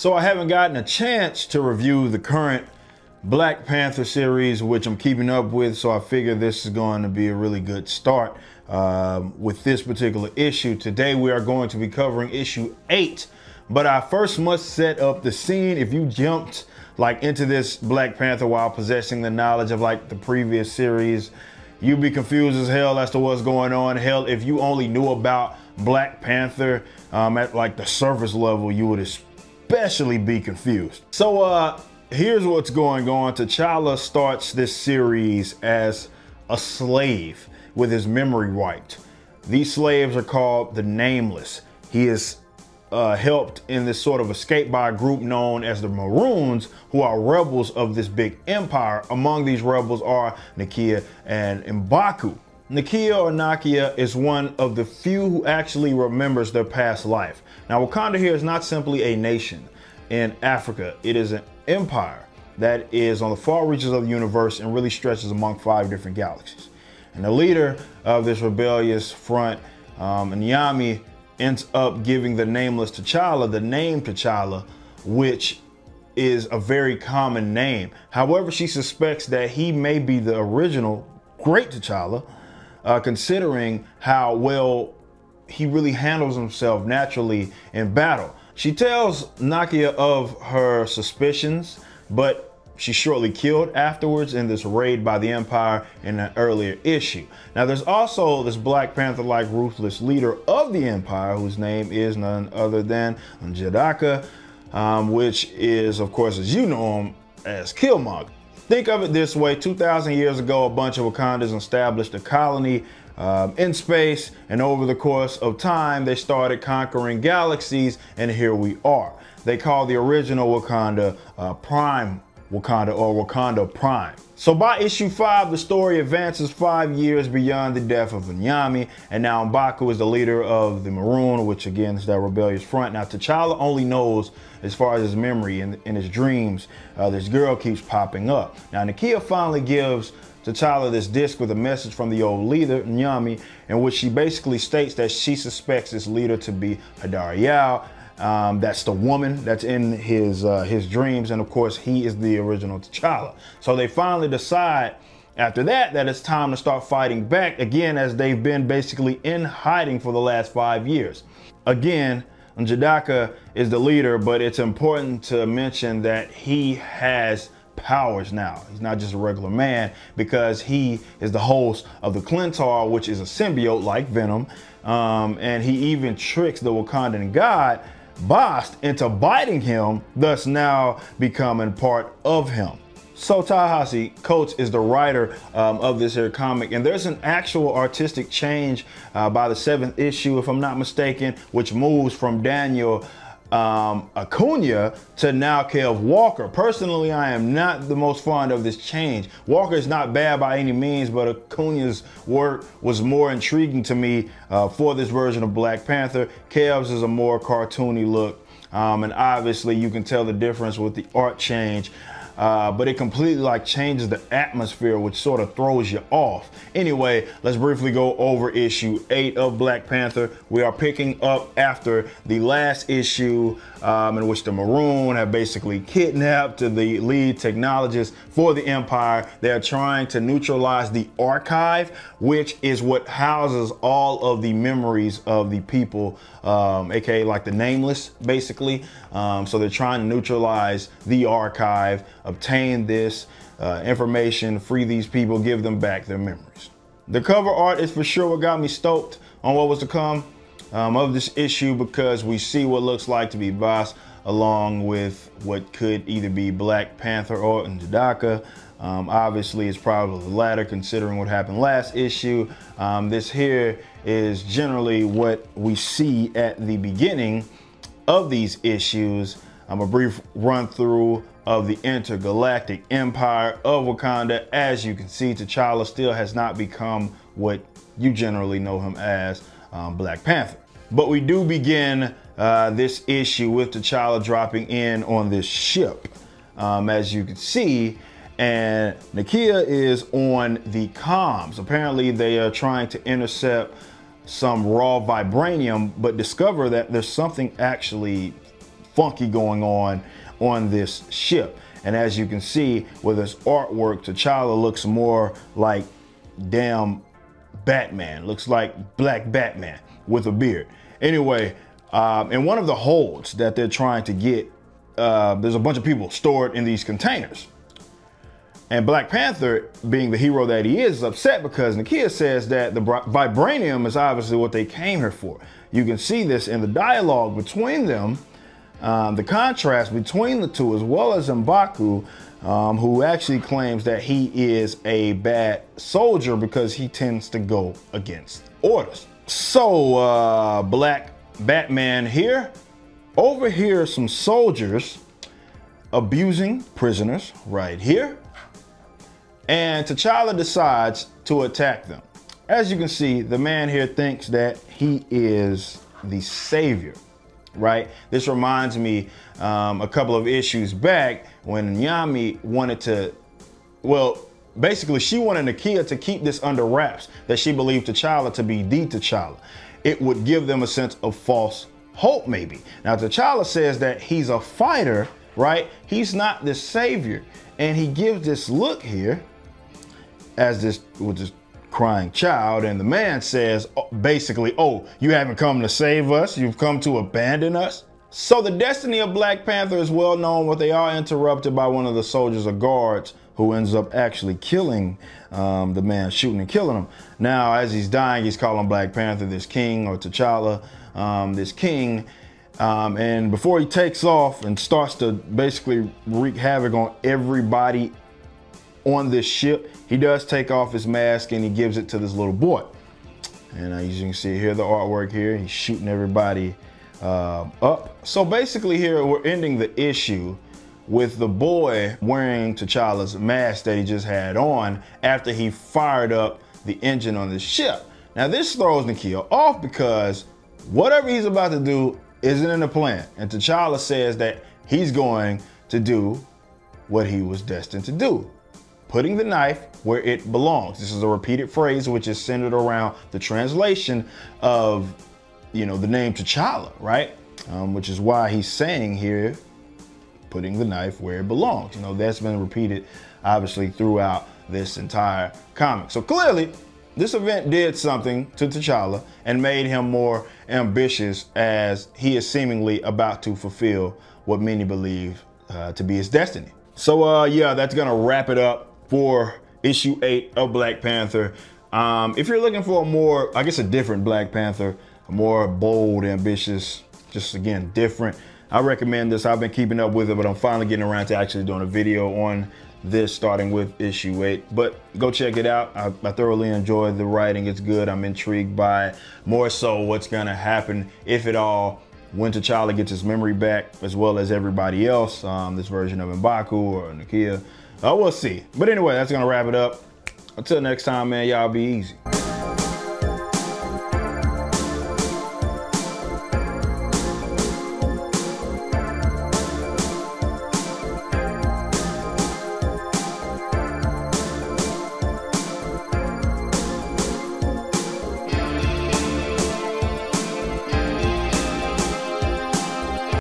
So I haven't gotten a chance to review the current Black Panther series, which I'm keeping up with, so I figure this is going to be a really good start with this particular issue. Today we are going to be covering issue 8, but I first must set up the scene. If you jumped into this Black Panther while possessing the knowledge of the previous series, you'd be confused as hell as to what's going on. Hell, if you only knew about Black Panther at the surface level, you would especially be confused. So here's what's going on. T'Challa starts this series as a slave with his memory wiped. These slaves are called the Nameless. He is helped in this sort of escape by a group known as the Maroons, who are rebels of this big empire. Among these rebels are Nakia and M'Baku. Nakia or Nakia is one of the few who actually remembers their past life. Now, Wakanda here is not simply a nation in Africa. It is an empire that is on the far reaches of the universe and really stretches among 5 different galaxies. And the leader of this rebellious front, Nyami, ends up giving the Nameless T'Challa the name T'Challa, which is a very common name. However, she suspects that he may be the original Great T'Challa, considering how well he really handles himself naturally in battle. She tells Nakia of her suspicions, but she's shortly killed afterwards in this raid by the Empire in an earlier issue. Now, there's also this Black Panther-like ruthless leader of the Empire, whose name is none other than N'Jadaka, which is, of course, as you know him, as Killmonger. Think of it this way: 2,000 years ago, a bunch of Wakandans established a colony in space, and over the course of time, they started conquering galaxies, and here we are. They call the original Wakanda Prime Wakanda, or Wakanda Prime. So by issue 5, the story advances 5 years beyond the death of Nyami, and now M'Baku is the leader of the Maroon, which again is that rebellious front. Now, T'Challa only knows, as far as his memory and in his dreams, this girl keeps popping up. Now, Nakia finally gives T'Challa this disc with a message from the old leader, Nyami, in which she basically states that she suspects this leader to be Hadar Yao. That's the woman that's in his dreams, and of course he is the original T'Challa. So they finally decide after that it's time to start fighting back again, as they've been basically in hiding for the last 5 years. Again, N'Jadaka is the leader, but it's important to mention that he has powers now. He's not just a regular man, because he is the host of the Klyntar, which is a symbiote like Venom, and he even tricks the Wakandan god Bast into biting him, thus now becoming part of him. So Ta-Nehisi Coates is the writer of this here comic, and there's an actual artistic change by the 7th issue, if I'm not mistaken, which moves from Daniel Acuna to now Kev Walker. Personally, I am not the most fond of this change. Walker is not bad by any means, but Acuna's work was more intriguing to me for this version of Black Panther. Kev's is a more cartoony look, and obviously you can tell the difference with the art change. But it completely changes the atmosphere, which sort of throws you off. Anyway, let's briefly go over issue 8 of Black Panther. We are picking up after the last issue in which the Maroon have basically kidnapped the lead technologist for the Empire. They are trying to neutralize the archive, which is what houses all of the memories of the people, aka the Nameless, basically. So they're trying to neutralize the archive, obtain this information, free these people, give them back their memories. The cover art is for sure what got me stoked on what was to come of this issue, because we see what looks like to be Bast along with what could either be Black Panther or N'Jadaka. Obviously, it's probably the latter, considering what happened last issue. This here is generally what we see at the beginning of these issues. A brief run through of the intergalactic empire of Wakanda. As you can see, T'Challa still has not become what you generally know him as, Black Panther. But we do begin this issue with T'Challa dropping in on this ship, as you can see, and Nakia is on the comms. Apparently they are trying to intercept some raw vibranium, but discover that there's something actually funky going on this ship. And as you can see with this artwork, T'Challa looks more like damn Batman, looks like Black Batman with a beard. Anyway, in one of the holds that they're trying to get, there's a bunch of people stored in these containers. And Black Panther, being the hero that he is upset because Nakia says that the vibranium is obviously what they came here for. You can see this in the dialogue between them, the contrast between the two, as well as M'Baku, who actually claims that he is a bad soldier because he tends to go against orders. So Black Batman here overhears some soldiers abusing prisoners right here. And T'Challa decides to attack them. As you can see, the man here thinks that he is the savior, right? This reminds me a couple of issues back when Nyami wanted to, well, basically she wanted Nakia to keep this under wraps, that she believed T'Challa to be the T'Challa. It would give them a sense of false hope maybe. Now T'Challa says that he's a fighter, right? He's not the savior. And he gives this look here as this with this crying child, and the man says basically, oh, you haven't come to save us, you've come to abandon us. So the destiny of Black Panther is well known, but they are interrupted by one of the soldiers or guards who ends up actually killing the man, shooting and killing him. Now, as he's dying, he's calling Black Panther this king, or T'Challa, this king. And before he takes off and starts to basically wreak havoc on everybody on this ship, he does take off his mask and he gives it to this little boy. And as you can see here, the artwork here, he's shooting everybody up. So basically here, we're ending the issue with the boy wearing T'Challa's mask that he just had on after he fired up the engine on this ship. Now this throws Nakia off because whatever he's about to do isn't in the plan. And T'Challa says that he's going to do what he was destined to do, putting the knife where it belongs. This is a repeated phrase which is centered around the translation of, you know, the name T'Challa, right? Which is why he's saying here, putting the knife where it belongs. You know, that's been repeated obviously throughout this entire comic. So clearly, this event did something to T'Challa and made him more ambitious as he is seemingly about to fulfill what many believe to be his destiny. So yeah, that's gonna wrap it up for issue 8 of Black Panther. If you're looking for a more, I guess a different Black Panther, a more bold, ambitious, just again, different, I recommend this. I've been keeping up with it, but I'm finally getting around to actually doing a video on this, starting with issue 8. But go check it out. I thoroughly enjoyed the writing. It's good. I'm intrigued by more so what's gonna happen, if at all, when T'Challa gets his memory back, as well as everybody else, this version of M'Baku or Nakia. We'll see. But anyway, that's gonna wrap it up. Until next time, man, y'all be easy.